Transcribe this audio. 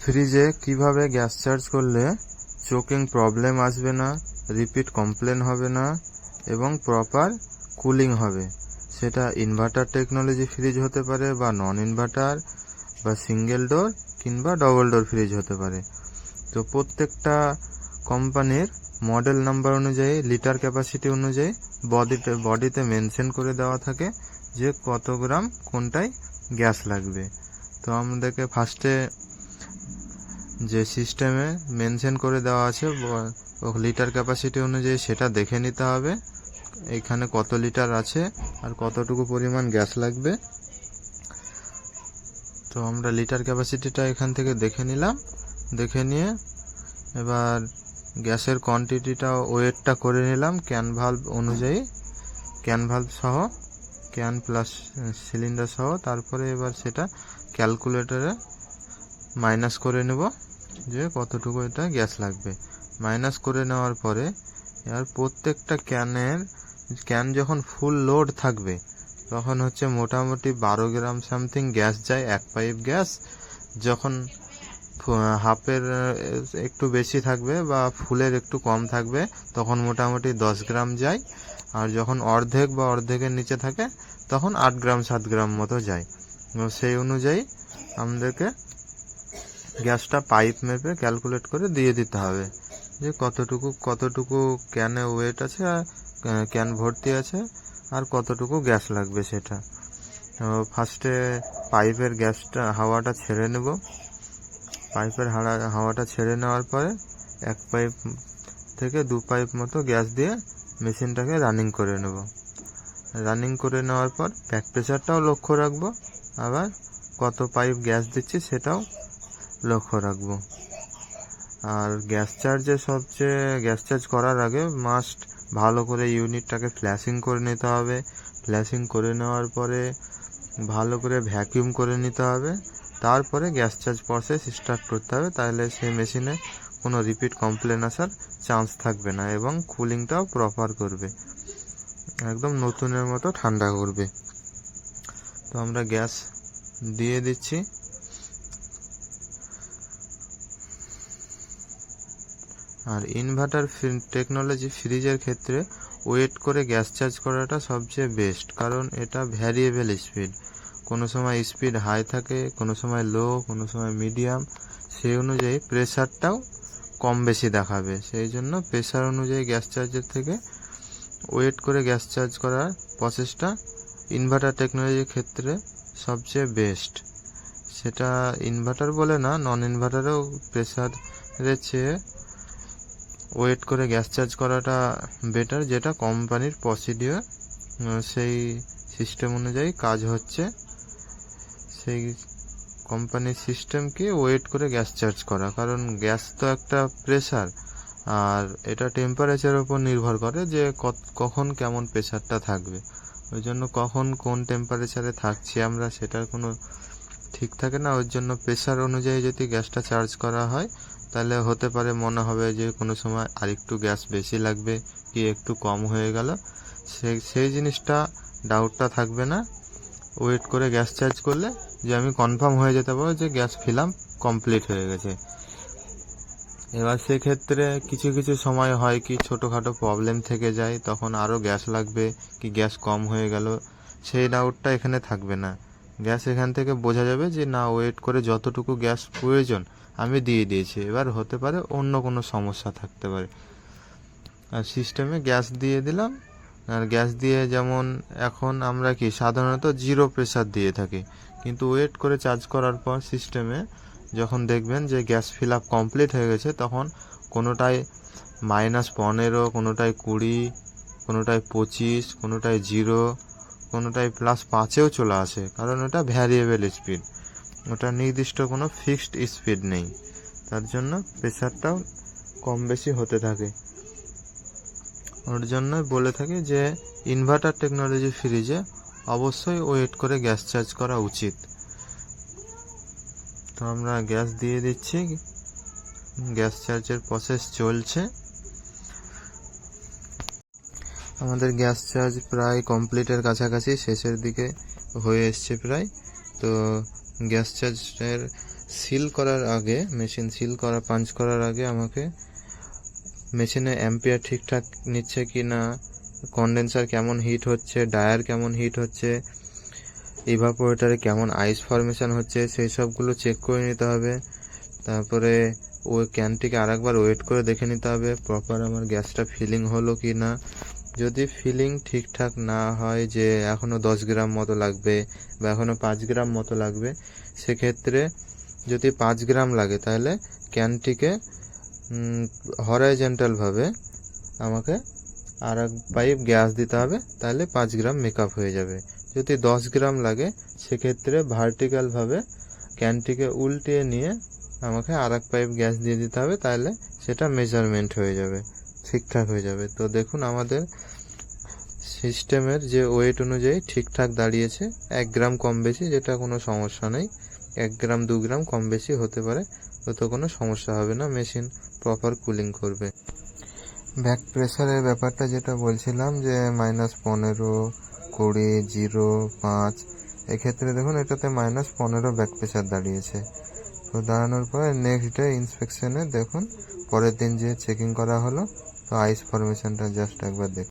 ফ্রিজে কিভাবে gas charge করলে চোকিং প্রবলেম আসবে না, রিপিট কমপ্লেন হবে না এবং প্রপার কুলিং হবে, সেটা ইনভার্টার টেকনোলজি ফ্রিজ হতে পারে বা নন ইনভার্টার বা সিঙ্গেল ডোর কিংবা ডবল ডোর ফ্রিজ হতে পারে। তো প্রত্যেকটা কোম্পানির মডেল নাম্বার অনুযায়ী, লিটার ক্যাপাসিটি অনুযায়ী বডিতে মেনশন করে দেওয়া থাকে যে কত গ্রাম কোনটায় গ্যাস লাগবে। তো আমাদেরকে ফার্স্টে যে সিস্টেমে মেনশন করে দেওয়া আছে লিটার ক্যাপাসিটি অনুযায়ী সেটা দেখে নিতে হবে, এখানে কত লিটার আছে আর কতটুকু পরিমাণ গ্যাস লাগবে। তো আমরা লিটার ক্যাপাসিটিটা এখান থেকে দেখে নিলাম, দেখে নিয়ে এবার গ্যাসের কোয়ান্টিটিটা ওয়েটটা করে নিলাম ক্যান ভালভ অনুযায়ী, ক্যান ভালভ সহ, ক্যান প্লাস সিলিন্ডার সহ। তারপরে এবার সেটা ক্যালকুলেটরে মাইনাস করে নেব যে কতটুকু এটা গ্যাস লাগবে। মাইনাস করে নেওয়ার পরে এবার প্রত্যেকটা ক্যান যখন ফুল লোড থাকবে তখন হচ্ছে মোটামুটি 12 গ্রাম সামথিং গ্যাস যায়, এক পাইপ গ্যাস। যখন হাফের একটু বেশি থাকবে বা ফুলের একটু কম থাকবে তখন মোটামুটি 10 গ্রাম যায়, আর যখন অর্ধেক বা অর্ধেকের নিচে থাকে তখন 8 গ্রাম 7 গ্রাম মতো যায়। সেই অনুযায়ী আমাদেরকে গ্যাসটা পাইপ মেপে ক্যালকুলেট করে দিয়ে দিতে হবে যে কতটুকু ক্যানে ওয়েট আছে, ক্যান ভর্তি আছে আর কতটুকু গ্যাস লাগবে সেটা। তো ফার্স্টে পাইপের হাওয়াটা ছেড়ে নেব। পাইপের হাওয়াটা ছেড়ে নেওয়ার পরে এক পাইপ থেকে 2 পাইপ মতো গ্যাস দিয়ে মেশিনটাকে রানিং করে নেব। রানিং করে নেওয়ার পর ব্যাক প্রেশারটাও লক্ষ্য রাখবো, আবার কত পাইপ গ্যাস দিচ্ছি সেটাও লক্ষ্য রাখবো। আর গ্যাস চার্জ করার আগে মাস্ট ভালো করে ইউনিটটাকে ফ্ল্যাশিং করে নিতে হবে। ফ্ল্যাশিং করে নেওয়ার পরে ভালো করে ভ্যাকিউম করে নিতে হবে, তারপরে গ্যাস চার্জ প্রসেস স্টার্ট করতে হবে। তাহলে সেই মেশিনে কোনো রিপিট কমপ্লেন আসার চান্স থাকবে না এবং কুলিংটাও প্রপার করবে, একদম নতুনের মতো ঠান্ডা করবে। তো আমরা গ্যাস দিয়ে দিচ্ছি। আর ইনভার্টার টেকনোলজি ফ্রিজের ক্ষেত্রে ওয়েট করে গ্যাস চার্জ করাটা সবচেয়ে বেস্ট, কারণ এটা ভ্যারিয়েবল স্পিড, কোনো সময় স্পিড হাই থাকে, কোনো সময় লো, কোনো সময় মিডিয়াম, সেই অনুযায়ী প্রেসারটাও কম বেশি দেখাবে। সেই জন্য প্রেসার অনুযায়ী গ্যাস চার্জের থেকে ওয়েট করে গ্যাস চার্জ করার প্রসেসটা ইনভার্টার টেকনোলজির ক্ষেত্রে সবচেয়ে বেস্ট। সেটা ইনভার্টার বলে না, নন ইনভার্টারেও প্রেসারের চেয়ে ওয়েট করে গ্যাস চার্জ করাটা বেটার, যেটা কোম্পানির প্রসিডিওর, সেই সিস্টেম অনুযায়ী কাজ হচ্ছে। সেই কোম্পানির সিস্টেমকে ওয়েট করে গ্যাস চার্জ করা, কারণ গ্যাস তো একটা প্রেসার, আর এটা টেম্পারেচারের উপর নির্ভর করে যে কখন কেমন প্রেসারটা থাকবে। ওই জন্য কখন কোন টেম্পারেচারে থাকছি আমরা সেটার কোনো ঠিক থাকে না। ওই জন্য প্রেসার অনুযায়ী যদি গ্যাসটা চার্জ করা হয় তাহলে হতে পারে মনে হবে যে কোনো সময় আরেকটু গ্যাস বেশি লাগবে কি একটু কম হয়ে গেল, সেই জিনিসটা ডাউটটা থাকবে না। ওয়েট করে গ্যাস চার্জ করলে যে আমি কনফার্ম হয়ে যেতে পারবো যে গ্যাস ফিলাম কমপ্লিট হয়ে গেছে। এবার সেক্ষেত্রে কিছু সময় হয় কি ছোটোখাটো প্রবলেম থেকে যায়, তখন আরও গ্যাস লাগবে কি গ্যাস কম হয়ে গেল, সেই ডাউটটা এখানে থাকবে না। গ্যাস এখান থেকে বোঝা যাবে যে না, ওয়েট করে যতটুকু গ্যাস প্রয়োজন আমি দিয়ে দিয়েছি, এবার হতে পারে অন্য কোনো সমস্যা থাকতে পারে। আর সিস্টেমে গ্যাস দিয়ে দিলাম। আর গ্যাস দিয়ে যেমন এখন আমরা কি সাধারণত 0 প্রেসার দিয়ে থাকি, কিন্তু ওয়েট করে চার্জ করার পর সিস্টেমে যখন দেখবেন যে গ্যাস ফিল আপ কমপ্লিট হয়ে গেছে তখন কোনোটায় -15, কোনোটায় 20, কোনোটায় 25, কোনোটায় 0, কোনোটায় +5-এও চলে আসে, কারণ ওটা ভ্যারিয়েবল স্পিড, ওটা নির্দিষ্ট কোনো ফিক্সড স্পিড নেই, তার জন্য প্রেসারটাও কম বেশি হতে থাকে। ওর জন্যই বলে থাকি যে ইনভার্টার টেকনোলজি ফ্রিজে অবশ্যই ওয়েট করে গ্যাস চার্জ করা উচিত। তো আমরা গ্যাস দিয়ে দিচ্ছি, গ্যাস চার্জের প্রসেস চলছে। আমাদের গ্যাস চার্জ প্রায় কমপ্লিটের কাছাকাছি, শেষের দিকে হয়ে এসছে প্রায়। তো গ্যাস চার্জের সিল করার আগে, মেশিন সিল করা পাঞ্চ করার আগে আমাকে মেশিনে অ্যাম্পিয়ার ঠিকঠাক নিচ্ছে কি না, কন্ডেন্সার কেমন হিট হচ্ছে, ডায়ার কেমন হিট হচ্ছে, ইভাপোরেটরে কেমন আইস ফর্মেশন হচ্ছে, সেই সবগুলো চেক করে নিতে হবে। তারপরে ওই ক্যানটিকে আরেকবার ওয়েট করে দেখে নিতে হবে প্রপার আমার গ্যাসটা ফিলিং হলো কি না। যদি ফিলিং ঠিকঠাক না হয়, যে এখনও 10 গ্রাম মতো লাগবে বা এখনও 5 গ্রাম মতো লাগবে, সেক্ষেত্রে যদি 5 গ্রাম লাগে তাহলে ক্যানটিকে হরাইজন্টালভাবে আমাকে আর এক পাইপ গ্যাস দিতে হবে, তাহলে 5 গ্রাম মেকআপ হয়ে যাবে। যদি 10 গ্রাম লাগে সেক্ষেত্রে ভার্টিক্যালভাবে ক্যানটিকে উল্টিয়ে নিয়ে আমাকে আর এক পাইপ গ্যাস দিয়ে দিতে হবে, তাহলে সেটা মেজারমেন্ট হয়ে যাবে, ঠিকঠাক হয়ে যাবে। তো দেখুন আমাদের সিস্টেমের যে ওয়েট অনুযায়ী ঠিকঠাক দাঁড়িয়েছে। 1 গ্রাম কম বেশি, যেটা কোনো সমস্যা নেই। 1 গ্রাম 2 গ্রাম কম বেশি হতে পারে, তো কোনো সমস্যা হবে না, মেশিন প্রপার কুলিং করবে। ব্যাক প্রেসারের ব্যাপারটা যেটা বলছিলাম, যে -15, 20, 0, 5, এক্ষেত্রে দেখুন এটাতে -15 ব্যাক প্রেসার দাঁড়িয়েছে। তো দাঁড়ানোর পরে নেক্সট ডে ইন্সপেকশনে দেখুন, পরের দিন যে চেকিং করা হলো, তো আইস ফরমেশনটা জাস্ট একবার দেখুন।